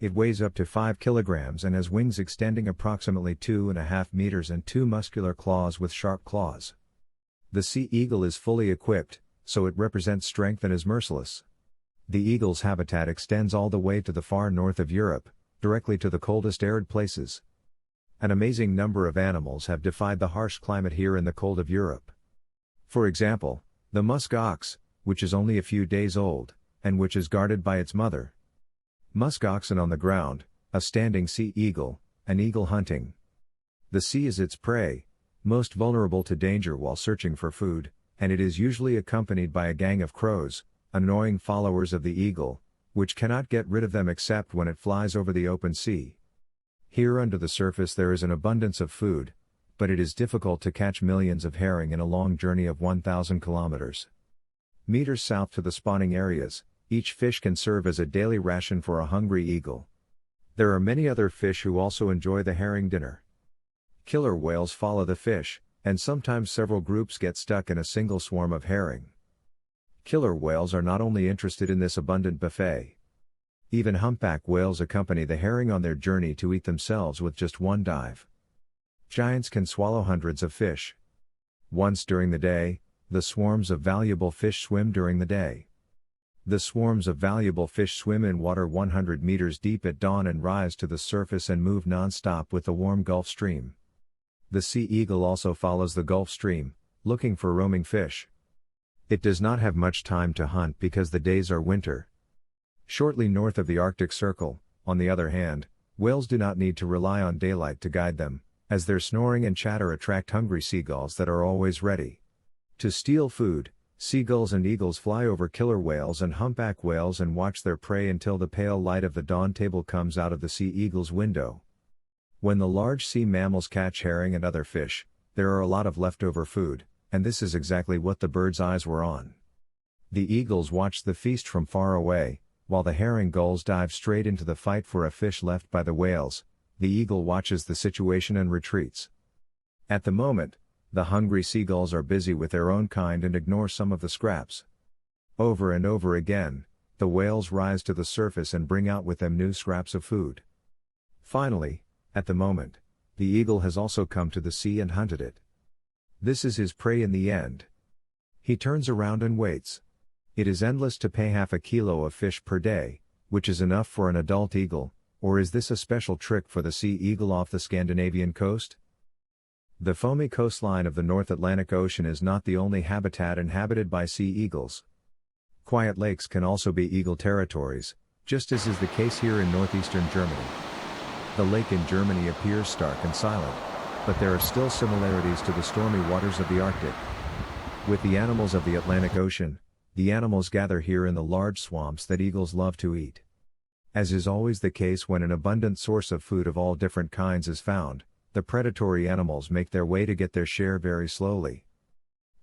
It weighs up to 5 kilograms and has wings extending approximately 2.5 meters and 2 muscular claws with sharp claws. The sea eagle is fully equipped, so it represents strength and is merciless. The eagle's habitat extends all the way to the far north of Europe, directly to the coldest arid places. An amazing number of animals have defied the harsh climate here in the cold of Europe. For example, the musk ox, which is only a few days old, and which is guarded by its mother. Musk oxen on the ground, a standing sea eagle, an eagle hunting. The sea is its prey, most vulnerable to danger while searching for food, and it is usually accompanied by a gang of crows, annoying followers of the eagle, which cannot get rid of them except when it flies over the open sea. Here under the surface there is an abundance of food, but it is difficult to catch millions of herring in a long journey of 1,000 kilometers. Meters south to the spawning areas, each fish can serve as a daily ration for a hungry eagle. There are many other fish who also enjoy the herring dinner. Killer whales follow the fish, and sometimes several groups get stuck in a single swarm of herring. Killer whales are not only interested in this abundant buffet. Even humpback whales accompany the herring on their journey to eat themselves with just one dive. Giants can swallow hundreds of fish. Once during the day, the swarms of valuable fish swim during the day. The swarms of valuable fish swim in water 100 meters deep at dawn and rise to the surface and move non-stop with the warm Gulf Stream. The sea eagle also follows the Gulf Stream, looking for roaming fish. It does not have much time to hunt because the days are winter. Shortly north of the Arctic Circle, on the other hand, whales do not need to rely on daylight to guide them, as their snoring and chatter attract hungry seagulls that are always ready to steal food. Seagulls and eagles fly over killer whales and humpback whales and watch their prey until the pale light of the dawn table comes out of the sea eagle's window. When the large sea mammals catch herring and other fish, there are a lot of leftover food, and this is exactly what the birds' eyes were on. The eagles watch the feast from far away, while the herring gulls dive straight into the fight for a fish left by the whales. The eagle watches the situation and retreats. At the moment, the hungry seagulls are busy with their own kind and ignore some of the scraps. Over and over again, the whales rise to the surface and bring out with them new scraps of food. Finally, at the moment, the eagle has also come to the sea and hunted it. This is his prey in the end. He turns around and waits. It is endless to pay half a kilo of fish per day, which is enough for an adult eagle, or is this a special trick for the sea eagle off the Scandinavian coast? The foamy coastline of the North Atlantic Ocean is not the only habitat inhabited by sea eagles. Quiet lakes can also be eagle territories, just as is the case here in northeastern Germany. The lake in Germany appears stark and silent, but there are still similarities to the stormy waters of the Arctic. With the animals of the Atlantic Ocean, the animals gather here in the large swamps that eagles love to eat. As is always the case when an abundant source of food of all different kinds is found, the predatory animals make their way to get their share very slowly.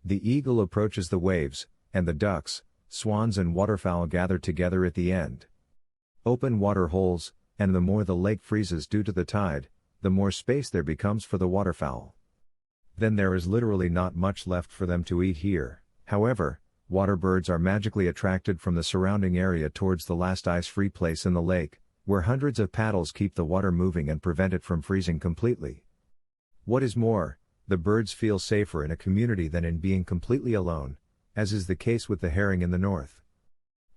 The eagle approaches the waves, and the ducks, swans and waterfowl gather together at the end. Open water holes, and the more the lake freezes due to the tide, the more space there becomes for the waterfowl. Then there is literally not much left for them to eat here. However, water birds are magically attracted from the surrounding area towards the last ice-free place in the lake, where hundreds of paddles keep the water moving and prevent it from freezing completely. What is more, the birds feel safer in a community than in being completely alone, as is the case with the herring in the north.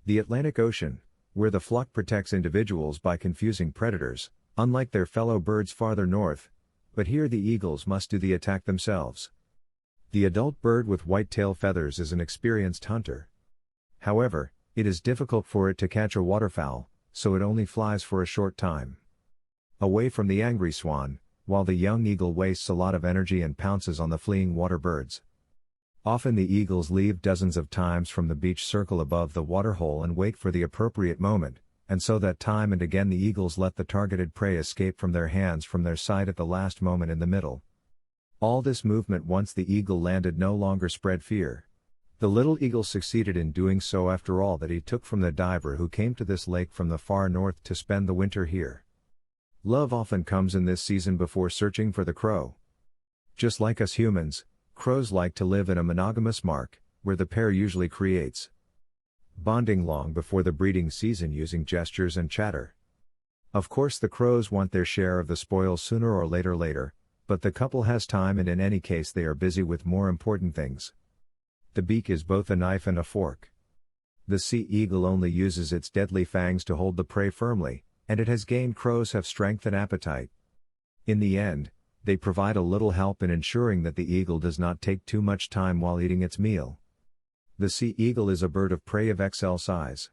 The Atlantic Ocean, where the flock protects individuals by confusing predators, unlike their fellow birds farther north, but here the eagles must do the attack themselves. The adult bird with white tail feathers is an experienced hunter. However, it is difficult for it to catch a waterfowl, so it only flies for a short time away from the angry swan, while the young eagle wastes a lot of energy and pounces on the fleeing water birds. Often the eagles leave dozens of times from the beach circle above the waterhole and wait for the appropriate moment, and so that time and again the eagles let the targeted prey escape from their hands from their sight at the last moment in the middle. All this movement once the eagle landed no longer spread fear. The little eagle succeeded in doing so after all that he took from the diver who came to this lake from the far north to spend the winter here. Love often comes in this season before searching for the crow. Just like us humans, crows like to live in a monogamous mark, where the pair usually creates bonding long before the breeding season using gestures and chatter. Of course the crows want their share of the spoil sooner or later, but the couple has time and in any case they are busy with more important things. The beak is both a knife and a fork. The sea eagle only uses its deadly fangs to hold the prey firmly, and it has gained crows have strength and appetite. In the end, they provide a little help in ensuring that the eagle does not take too much time while eating its meal. The sea eagle is a bird of prey of XL size.